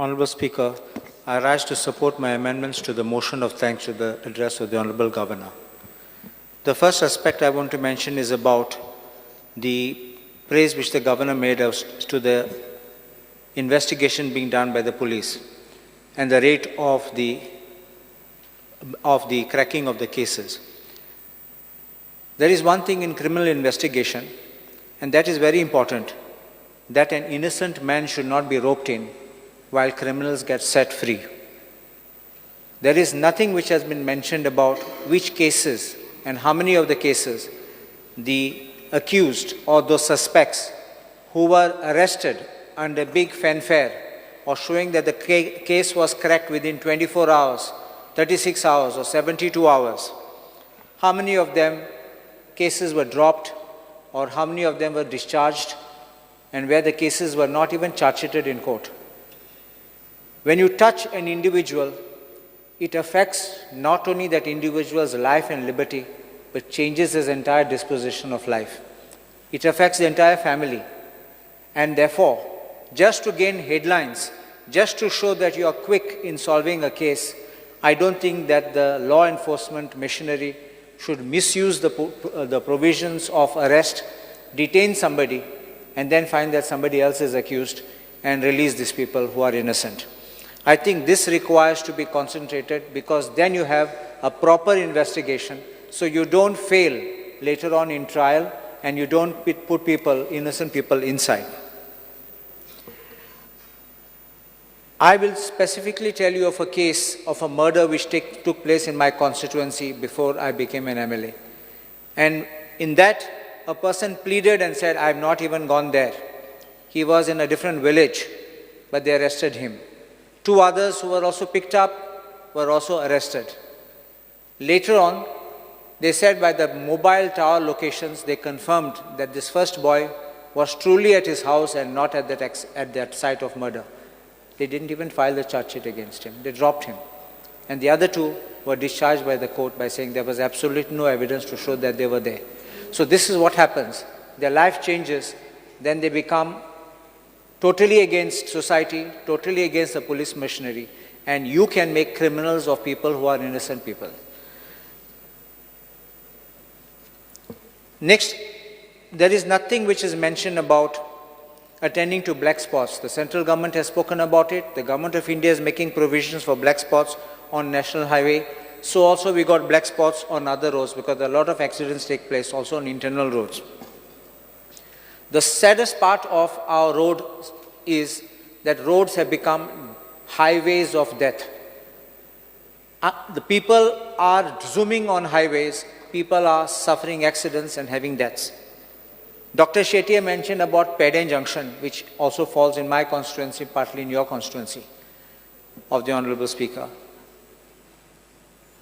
Honourable Speaker, I rise to support my amendments to the motion of thanks to the address of the Honourable Governor. The first aspect I want to mention is about the praise which the Governor made to the investigation being done by the police and the rate of the cracking of the cases. There is one thing in criminal investigation, and that is very important, that an innocent man should not be roped in while criminals get set free. There is nothing which has been mentioned about which cases and how many of the cases the accused or those suspects who were arrested under big fanfare or showing that the case was cracked within 24 hours, 36 hours or 72 hours, how many of them cases were dropped or how many of them were discharged and where the cases were not even charge-sheeted in court. When you touch an individual, it affects not only that individual's life and liberty, but changes his entire disposition of life. It affects the entire family. And therefore, just to gain headlines, just to show that you are quick in solving a case, I don't think that the law enforcement machinery should misuse the provisions of arrest, detain somebody, and then find that somebody else is accused and release these people who are innocent. I think this requires to be concentrated because then you have a proper investigation so you don't fail later on in trial and you don't put people, innocent people, inside. I will specifically tell you of a case of a murder which took place in my constituency before I became an MLA. And in that, a person pleaded and said, I have not even gone there. He was in a different village, but they arrested him. Two others who were also picked up were also arrested. Later on, they said by the mobile tower locations, they confirmed that this first boy was truly at his house and not at that site of murder. They didn't even file the charge sheet against him. They dropped him. And the other two were discharged by the court by saying there was absolutely no evidence to show that they were there. So this is what happens. Their life changes, then they become totally against society, totally against the police machinery, and you can make criminals of people who are innocent people. Next, there is nothing which is mentioned about attending to black spots. The central government has spoken about it. The government of India is making provisions for black spots on national highway. So also we got black spots on other roads because a lot of accidents take place also on internal roads. The saddest part of our road is that roads have become highways of death. The people are zooming on highways, people are suffering accidents and having deaths. Dr. Shetty mentioned about Peden Junction, which also falls in my constituency, partly in your constituency of the Honourable Speaker.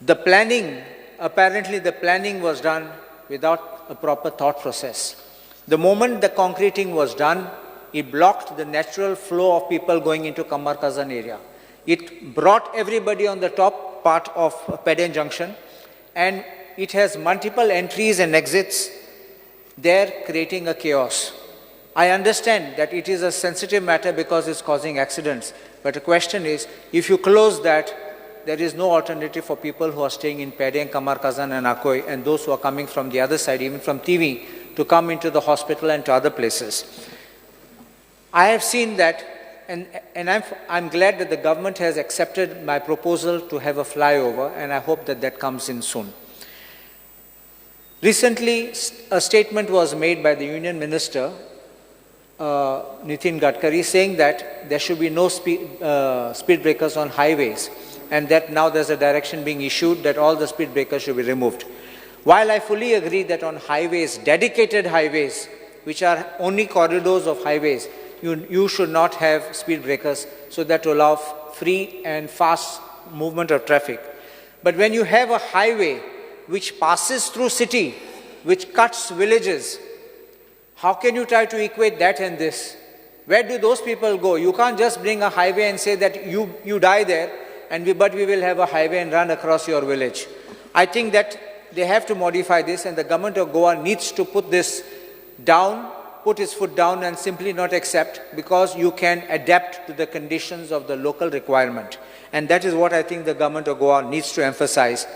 The planning, apparently the planning was done without a proper thought process. The moment the concreting was done, it blocked the natural flow of people going into Kamarkazan area. It brought everybody on the top part of Peden Junction, and it has multiple entries and exits there, creating a chaos. I understand that it is a sensitive matter because it's causing accidents, but the question is, if you close that, there is no alternative for people who are staying in Peden, Kamarkazan and Akoi, and those who are coming from the other side, even from TV, to come into the hospital and to other places. I have seen that, and I'm glad that the government has accepted my proposal to have a flyover, and I hope that that comes in soon. Recently, a statement was made by the Union Minister, Nitin Gadkari, saying that there should be no speed breakers on highways, and that now there's a direction being issued that all the speed breakers should be removed. While I fully agree that on highways, dedicated highways, which are only corridors of highways, you should not have speed breakers so that to allow free and fast movement of traffic. But when you have a highway which passes through city, which cuts villages, how can you try to equate that and this? Where do those people go? You can't just bring a highway and say that you die there, but we will have a highway and run across your village. I think that they have to modify this, and the government of Goa needs to put this down, put his foot down and simply not accept, because you can adapt to the conditions of the local requirement. And that is what I think the government of Goa needs to emphasize,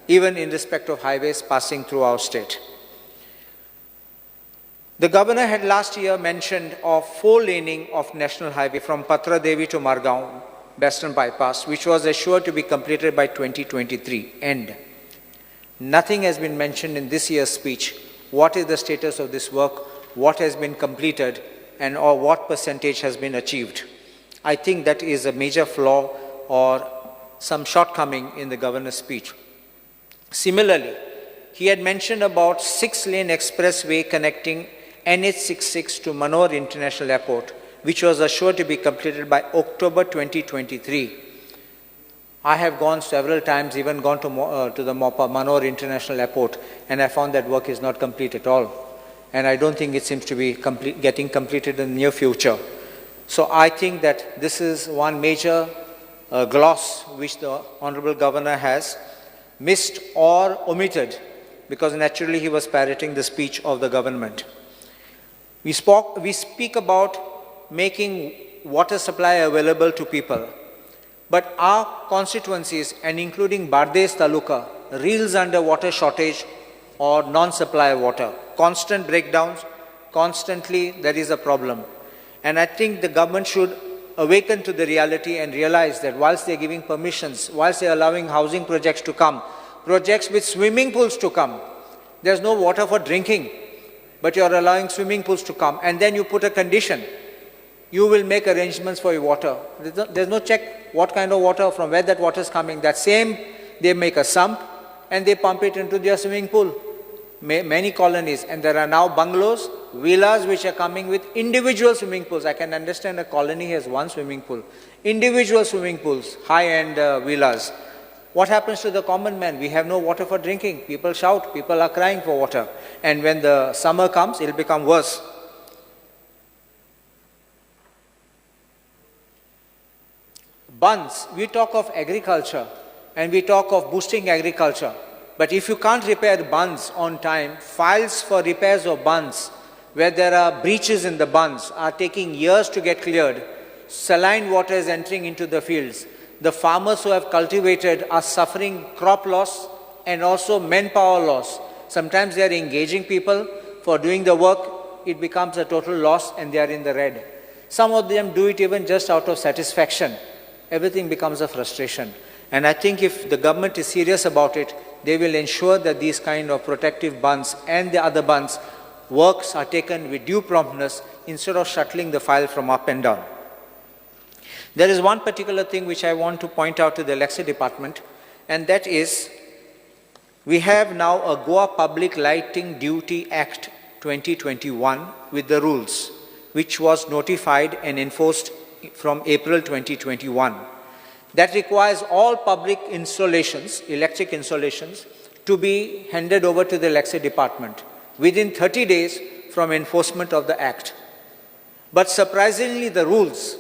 even in respect of highways passing through our state. The governor had last year mentioned of 4-laning of national highway from Patra Devi to Margaon, Western Bypass, which was assured to be completed by 2023 end. Nothing has been mentioned in this year's speech. What is the status of this work? What has been completed, and or what percentage has been achieved? I think that is a major flaw or some shortcoming in the governor's speech. Similarly, he had mentioned about 6-lane expressway connecting NH66 to Manohar International Airport, which was assured to be completed by October 2023. I have gone several times, even gone to the MOPA, Manohar International Airport, and I found that work is not complete at all. And I don't think it seems to be getting completed in the near future. So I think that this is one major gloss which the Honorable Governor has missed or omitted, because naturally he was parroting the speech of the government. We speak about making water supply available to people, but our constituencies, and including Bardes Taluka, reels under water shortage or non-supply of water. Constant breakdowns, constantly there is a problem. And I think the government should awaken to the reality and realize that whilst they're giving permissions, whilst they're allowing housing projects to come, projects with swimming pools to come, there's no water for drinking, but you're allowing swimming pools to come, and then you put a condition. You will make arrangements for your water. There's no check what kind of water, from where that water is coming. That same, they make a sump and they pump it into their swimming pool. Many colonies, and there are now bungalows, villas which are coming with individual swimming pools. I can understand a colony has one swimming pool. Individual swimming pools, high-end villas. What happens to the common man? We have no water for drinking. People shout, people are crying for water. And when the summer comes, it will become worse. Bunds, we talk of agriculture and we talk of boosting agriculture. But if you can't repair bunds on time, files for repairs of bunds, where there are breaches in the bunds, are taking years to get cleared. Saline water is entering into the fields. The farmers who have cultivated are suffering crop loss and also manpower loss. Sometimes they are engaging people for doing the work. It becomes a total loss and they are in the red. Some of them do it even just out of satisfaction. Everything becomes a frustration. And I think if the government is serious about it, they will ensure that these kind of protective bunds and the other bunds works are taken with due promptness instead of shuttling the file from up and down. There is one particular thing which I want to point out to the Electricity Department, and that is we have now a Goa Public Lighting Duty Act 2021 with the rules, which was notified and enforced from April 2021. That requires all public installations, electric installations, to be handed over to the Electricity Department within 30 days from enforcement of the Act. But surprisingly, the rules,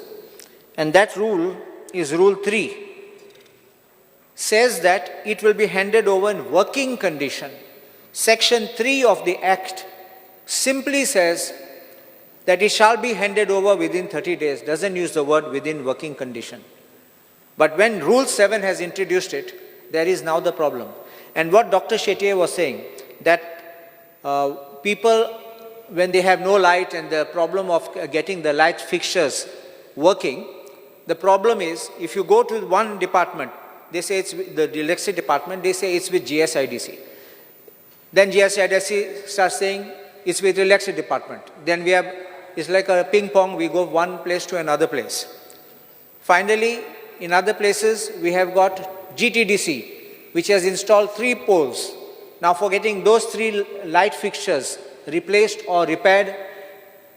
and that rule is Rule 3, says that it will be handed over in working condition. Section 3 of the Act simply says that it shall be handed over within 30 days, doesn't use the word within working condition. But when Rule 7 has introduced it, there is now the problem. And what Dr. Shetye was saying, that people, when they have no light and the problem of getting the light fixtures working, the problem is, if you go to one department, they say it's the Electricity Department, they say it's with GSIDC. Then GSIDC starts saying it's with the Electricity Department. Then we have, it's like a ping pong, we go one place to another place. Finally, in other places, we have got GTDC, which has installed 3 poles. Now, for getting those 3 light fixtures replaced or repaired,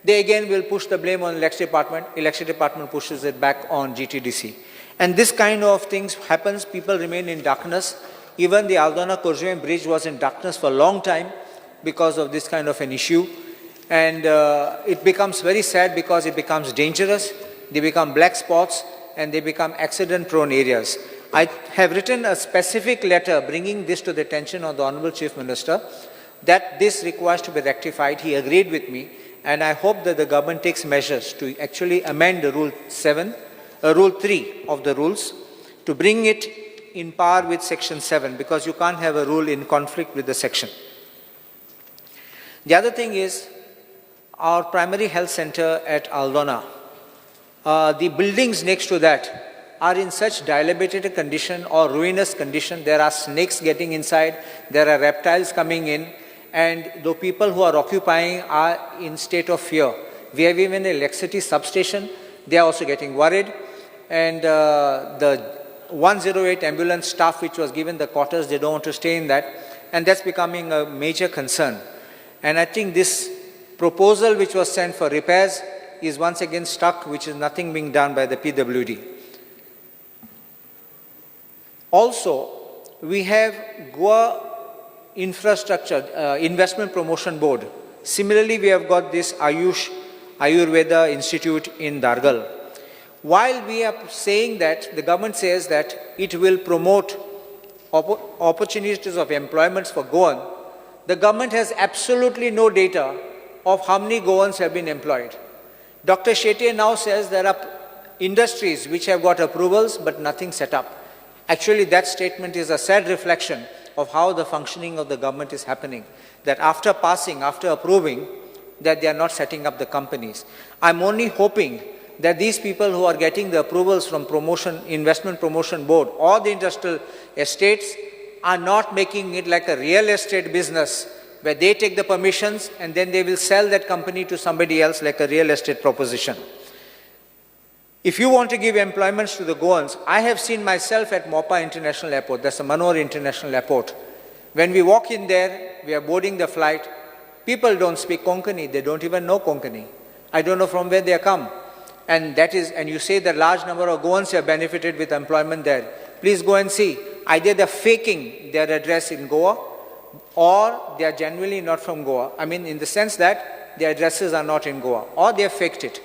they again will push the blame on Electricity Department. Electricity Department pushes it back on GTDC. And this kind of things happens, people remain in darkness. Even the Aldona-Korzheim bridge was in darkness for a long time because of this kind of an issue. And it becomes very sad because it becomes dangerous. They become black spots and they become accident-prone areas. I have written a specific letter bringing this to the attention of the Honorable Chief Minister, that this requires to be rectified. He agreed with me, and I hope that the government takes measures to actually amend the Rule 3 of the rules to bring it in par with Section 7, because you can't have a rule in conflict with the section. The other thing is our primary health center at Aldona. The buildings next to that are in such dilapidated condition or ruinous condition. There are snakes getting inside, there are reptiles coming in, and the people who are occupying are in state of fear. We have even an electricity substation. They are also getting worried. And the 108 ambulance staff which was given the quarters, they don't want to stay in that. And that's becoming a major concern. And I think this proposal which was sent for repairs is once again stuck, which is nothing being done by the PWD. Also, we have Goa Infrastructure Investment Promotion Board. Similarly, we have got this Ayurveda Institute in Dargal. While we are saying that, the government says that it will promote opportunities of employment for Goan, the government has absolutely no data of how many Goans have been employed. Dr. Shetty now says there are industries which have got approvals but nothing set up. Actually, that statement is a sad reflection of how the functioning of the government is happening. That after passing, after approving, that they are not setting up the companies. I'm only hoping that these people who are getting the approvals from Investment Promotion Board or the industrial estates are not making it like a real estate business where they take the permissions and then they will sell that company to somebody else like a real estate proposition. If you want to give employments to the Goans, I have seen myself at Mopa International Airport, that's the Manor International Airport. When we walk in there, we are boarding the flight, people don't speak Konkani, they don't even know Konkani. I don't know from where they come. And you say that large number of Goans have benefited with employment there. Please go and see. Either they're faking their address in Goa or they are genuinely not from Goa. I mean, in the sense that their addresses are not in Goa, or they have faked it.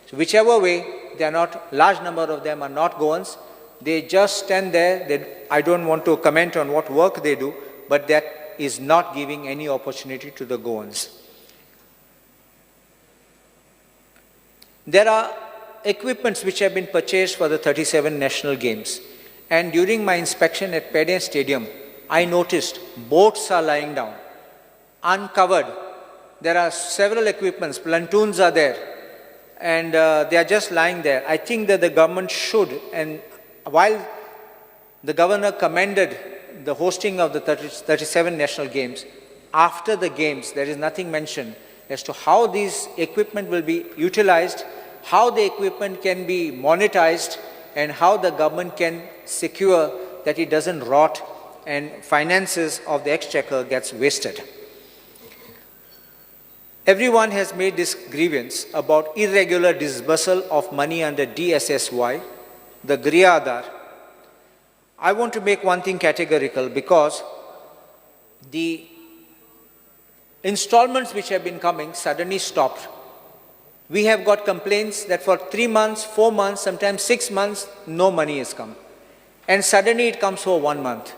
So whichever way, they are not, large number of them are not Goans. They just stand there. I don't want to comment on what work they do, but that is not giving any opportunity to the Goans. There are equipments which have been purchased for the 37 national games. And during my inspection at Peden Stadium, I noticed boats are lying down, uncovered. There are several equipments, platoons are there, and they are just lying there. I think that the government should, and while the governor commended the hosting of the 37 national games, after the games there is nothing mentioned as to how these equipment will be utilized, how the equipment can be monetized, and how the government can secure that it doesn't rot and finances of the exchequer gets wasted. Everyone has made this grievance about irregular disbursal of money under DSSY, the Griha Aadhar. I want to make one thing categorical, because the installments which have been coming suddenly stopped. We have got complaints that for 3 months, 4 months, sometimes 6 months, no money has come. And suddenly it comes for 1 month.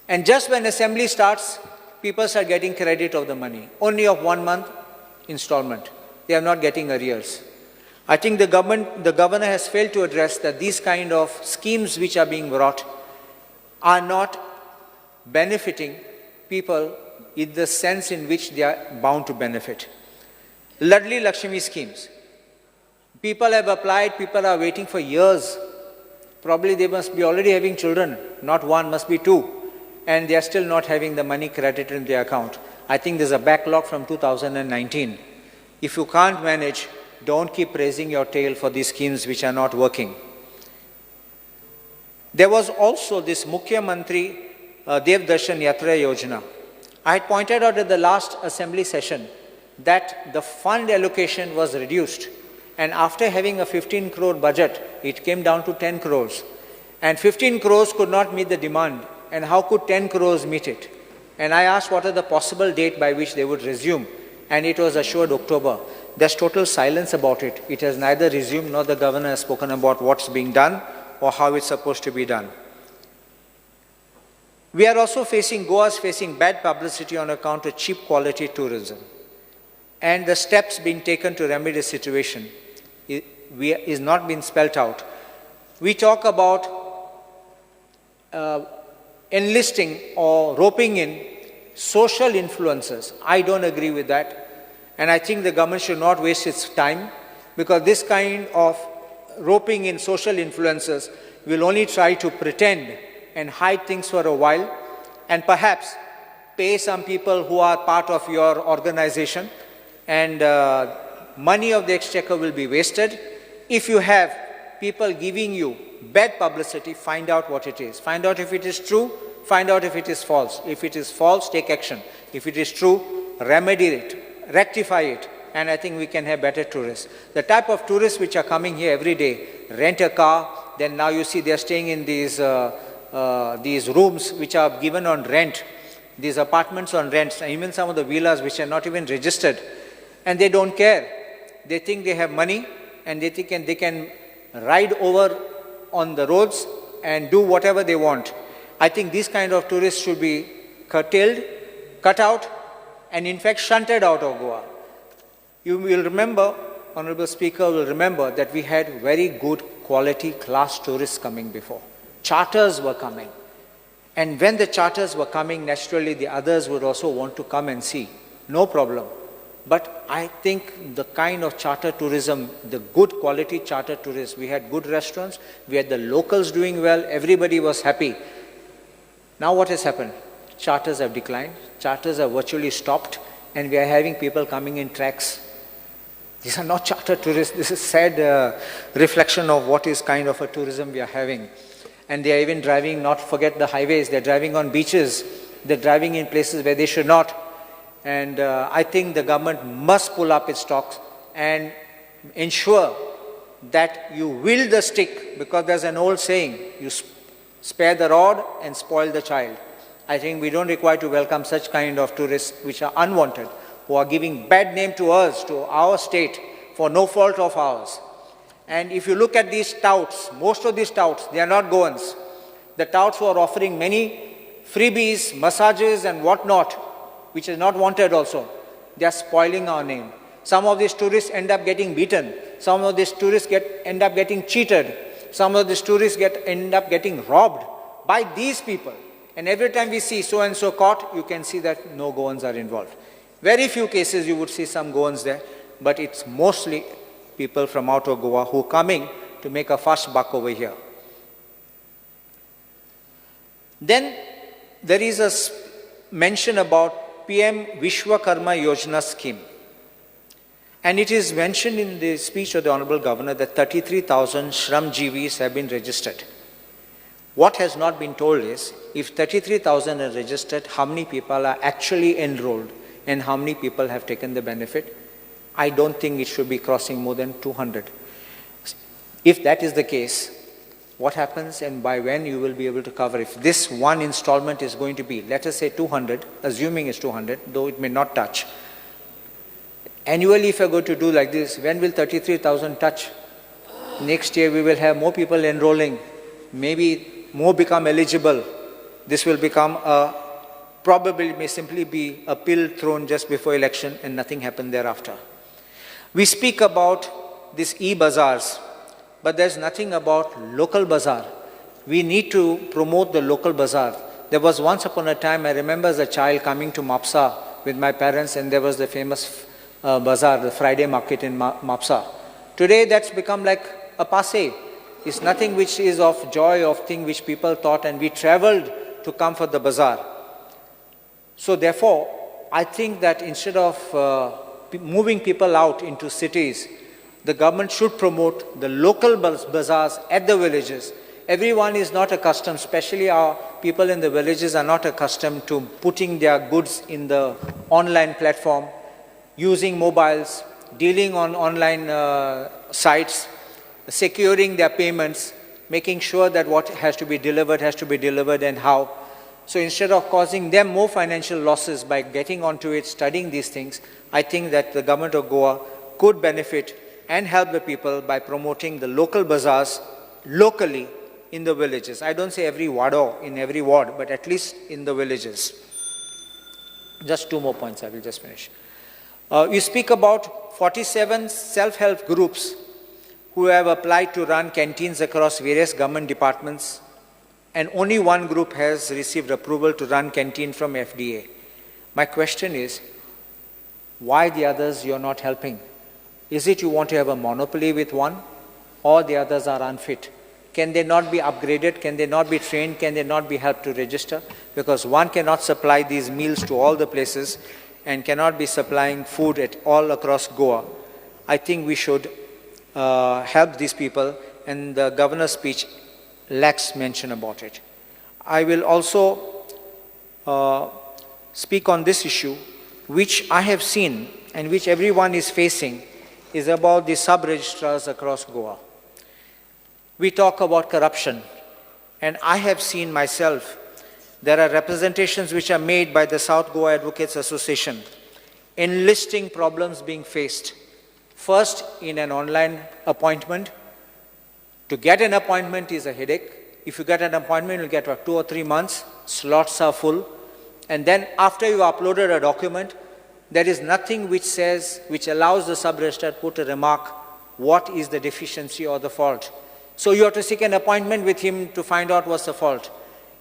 And just when assembly starts, people are getting credit of the money, only of 1 month installment. They are not getting arrears. I think the governor has failed to address that these kind of schemes which are being brought are not benefiting people in the sense in which they are bound to benefit. Ladli Lakshmi schemes. People have applied, people are waiting for years. Probably they must be already having children, not one, must be 2. And they are still not having the money credited in their account. I think there's a backlog from 2019. If you can't manage, don't keep raising your tail for these schemes which are not working. There was also this Mukhya Mantri Dev Darshan Yatra Yojana. I had pointed out at the last assembly session that the fund allocation was reduced. And after having a 15 crore budget, it came down to 10 crores. And 15 crores could not meet the demand. And how could 10 crores meet it? And I asked what are the possible date by which they would resume. And it was assured October. There's total silence about it. It has neither resumed nor the governor has spoken about what's being done or how it's supposed to be done. Goa is facing bad publicity on account of cheap quality tourism. and the steps being taken to remedy the situation is not being spelt out. We talk about enlisting or roping in social influencers. I don't agree with that. And I think the government should not waste its time, because this kind of roping in social influencers will only try to pretend and hide things for a while, and perhaps pay some people who are part of your organization, and money of the exchequer will be wasted. If you have people giving you bad publicity, find out what it is. Find out if it is true, find out if it is false. If it is false, take action. If it is true, remedy it, rectify it, and I think we can have better tourists. The type of tourists which are coming here every day, rent a car, then now you see they are staying in these rooms which are given on rent, these apartments on rent, and even some of the villas which are not even registered, and they don't care. They think they have money, and they think they can ride over on the roads and do whatever they want. I think these kind of tourists should be curtailed, cut out, and in fact shunted out of Goa. You will remember, Honorable Speaker will remember, that we had very good quality class tourists coming before. Charters were coming. And when the charters were coming, naturally the others would also want to come and see. No problem. But I think the kind of charter tourism, the good quality charter tourists, we had good restaurants, we had the locals doing well, everybody was happy. Now what has happened? Charters have declined, charters have virtually stopped, and we are having people coming in tracks. These are not charter tourists. This is sad reflection of what is kind of a tourism we are having. And they are even driving, not forget the highways, they're driving on beaches, they're driving in places where they should not. And I think the government must pull up its stocks and ensure that you wield the stick, because there's an old saying, you spare the rod and spoil the child. I think we don't require to welcome such kind of tourists which are unwanted, who are giving bad name to us, to our state, for no fault of ours. And if you look at these touts, most of these touts, they are not Goans. The touts who are offering many freebies, massages and whatnot, which is not wanted also, they are spoiling our name. Some of these tourists end up getting beaten. Some of these tourists end up getting cheated. Some of these tourists end up getting robbed by these people. And every time we see so-and-so caught, you can see that no Goans are involved. Very few cases you would see some Goans there, but it's mostly people from out of Goa who are coming to make a fast buck over here. Then there is a mention about PM Vishwakarma Yojana scheme. And it is mentioned in the speech of the Honorable Governor that 33,000 Shramjeevis have been registered. What has not been told is, if 33,000 are registered, how many people are actually enrolled and how many people have taken the benefit? I don't think it should be crossing more than 200. If that is the case, what happens and by when you will be able to cover? If this one installment is going to be, let us say 200, assuming it's 200, though it may not touch. Annually, if you're going to do like this, when will 33,000 touch? Next year we will have more people enrolling, maybe more become eligible. This will become probably may simply be a pill thrown just before election and nothing happened thereafter. We speak about these e-bazaars, but there's nothing about local bazaar. We need to promote the local bazaar. There was once upon a time, I remember as a child coming to Mapsa with my parents, and there was the famous bazaar, the Friday market in Mapsa. Today that's become like a passé. It's nothing which is of joy, of thing which people thought, and we traveled to come for the bazaar. So therefore, I think that instead of moving people out into cities, the government should promote the local bazaars at the villages. Everyone is not accustomed, especially our people in the villages are not accustomed to putting their goods in the online platform, using mobiles, dealing on online sites, securing their payments, making sure that what has to be delivered and how. So instead of causing them more financial losses by getting onto it, studying these things, I think that the government of Goa could benefit and help the people by promoting the local bazaars locally in the villages. I don't say every ward in every ward, but at least in the villages. Just two more points, I will just finish. You speak about 47 self-help groups who have applied to run canteens across various government departments, and only one group has received approval to run canteen from FDA. My question is, why the others you're not helping? Is it you want to have a monopoly with one, or the others are unfit? Can they not be upgraded? Can they not be trained? Can they not be helped to register? Because one cannot supply these meals to all the places and cannot be supplying food at all across Goa. I think we should help these people, and the governor's speech lacks mention about it. I will also speak on this issue, which I have seen and which everyone is facing, is about the sub-registrars across Goa. We talk about corruption, and I have seen myself, there are representations which are made by the South Goa Advocates Association enlisting problems being faced. First, in an online appointment. To get an appointment is a headache. If you get an appointment, you'll get 2 or 3 months, slots are full. And then after you uploaded a document, there is nothing which allows the sub-registrar to put a remark, what is the deficiency or the fault. So you have to seek an appointment with him to find out what's the fault.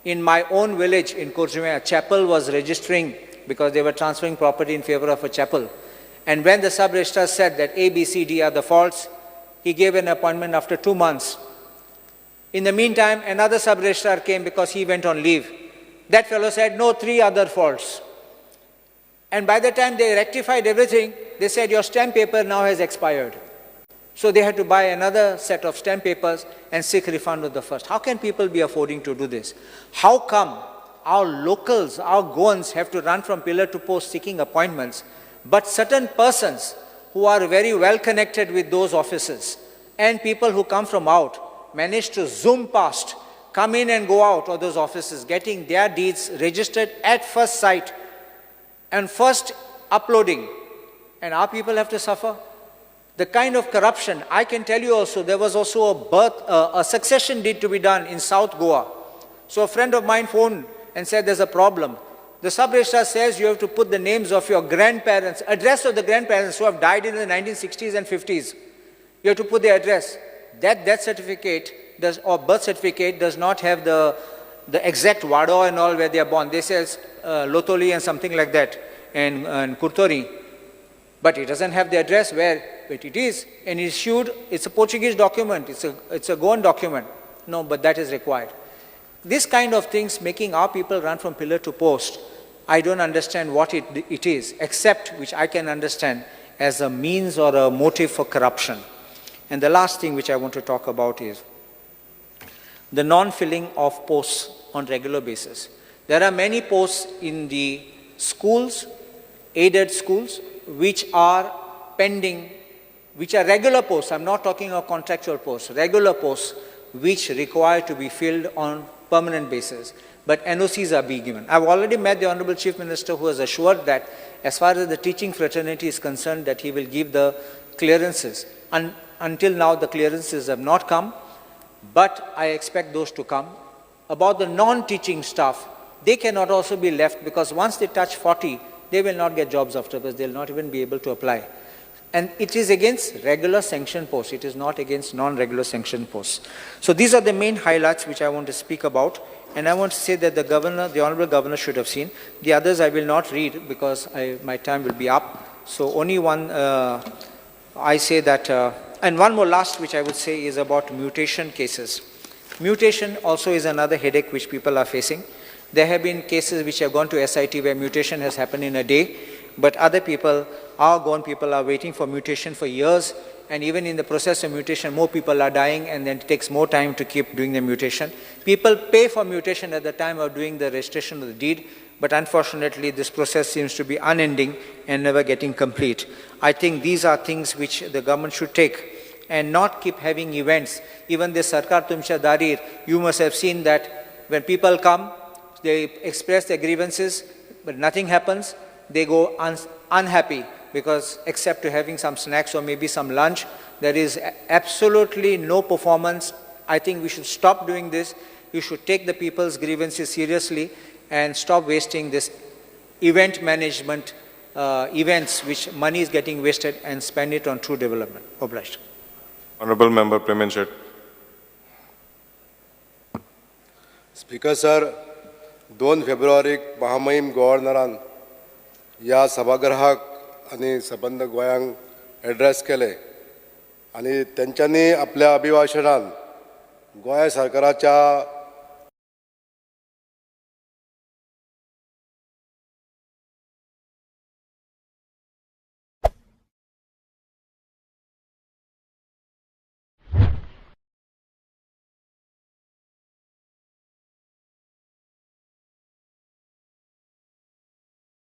In my own village in Kurjume, a chapel was registering because they were transferring property in favor of a chapel. And when the sub-registrar said that A, B, C, D are the faults, he gave an appointment after 2 months. In the meantime, another sub-registrar came because he went on leave. That fellow said, no, 3 other faults. And by the time they rectified everything, they said, your stamp paper now has expired. So they had to buy another set of stamp papers and seek refund of the first. How can people be affording to do this? How come our locals, our Goans have to run from pillar to post seeking appointments, but certain persons who are very well connected with those offices and people who come from out manage to zoom past, come in and go out of those offices, getting their deeds registered at first sight and first uploading, and our people have to suffer? The kind of corruption, I can tell you also, there was also a succession deed to be done in South Goa. So a friend of mine phoned and said there's a problem. The sub-registrar says you have to put the names of your grandparents, address of the grandparents who have died in the 1960s and 50s. You have to put the address. That death certificate or birth certificate does not have the exact Wado and all where they are born. They says Lotoli and something like that, and Kurtori. But it doesn't have the address where it is, and issued, it's a Portuguese document, it's a Goan document. No, but that is required. This kind of things making our people run from pillar to post, I don't understand what it is, except which I can understand as a means or a motive for corruption. And the last thing which I want to talk about is the non-filling of posts on regular basis. There are many posts in the schools, aided schools, which are pending, which are regular posts. I'm not talking of contractual posts, regular posts which require to be filled on permanent basis. But NOCs are being given. I've already met the Honorable Chief Minister, who has assured that as far as the teaching fraternity is concerned, that he will give the clearances. Until now, the clearances have not come, but I expect those to come. About the non-teaching staff, they cannot also be left, because once they touch 40, they will not get jobs afterwards. They will not even be able to apply. And it is against regular sanctioned posts. It is not against non-regular sanctioned posts. So these are the main highlights which I want to speak about. And I want to say that the Honorable Governor should have seen. The others I will not read because my time will be up. So only one, I say that, and one more last which I would say is about mutation cases. Mutation also is another headache which people are facing. There have been cases which have gone to SIT where mutation has happened in a day, but other people, our Goan people, are waiting for mutation for years, and even in the process of mutation, more people are dying, and then it takes more time to keep doing the mutation. People pay for mutation at the time of doing the registration of the deed, but unfortunately this process seems to be unending and never getting complete. I think these are things which the government should take and not keep having events. Even the Sarkar Tumcha Darir, you must have seen that when people come, they express their grievances, but nothing happens. They go unhappy because except to having some snacks or maybe some lunch, there is absolutely no performance. I think we should stop doing this. You should take the people's grievances seriously and stop wasting this event management events which money is getting wasted and spend it on true development. Obliged. Honorable Member Premen Shet. Speaker sir, 2 फेब्रुवारीक महामहिम गव्हर्नरान ह्या सभागृहाक आणि सबंद गोंयांक address केले आणि त्यांच्यानी आपल्या अभिभाशणान गोंय सरकाराच्या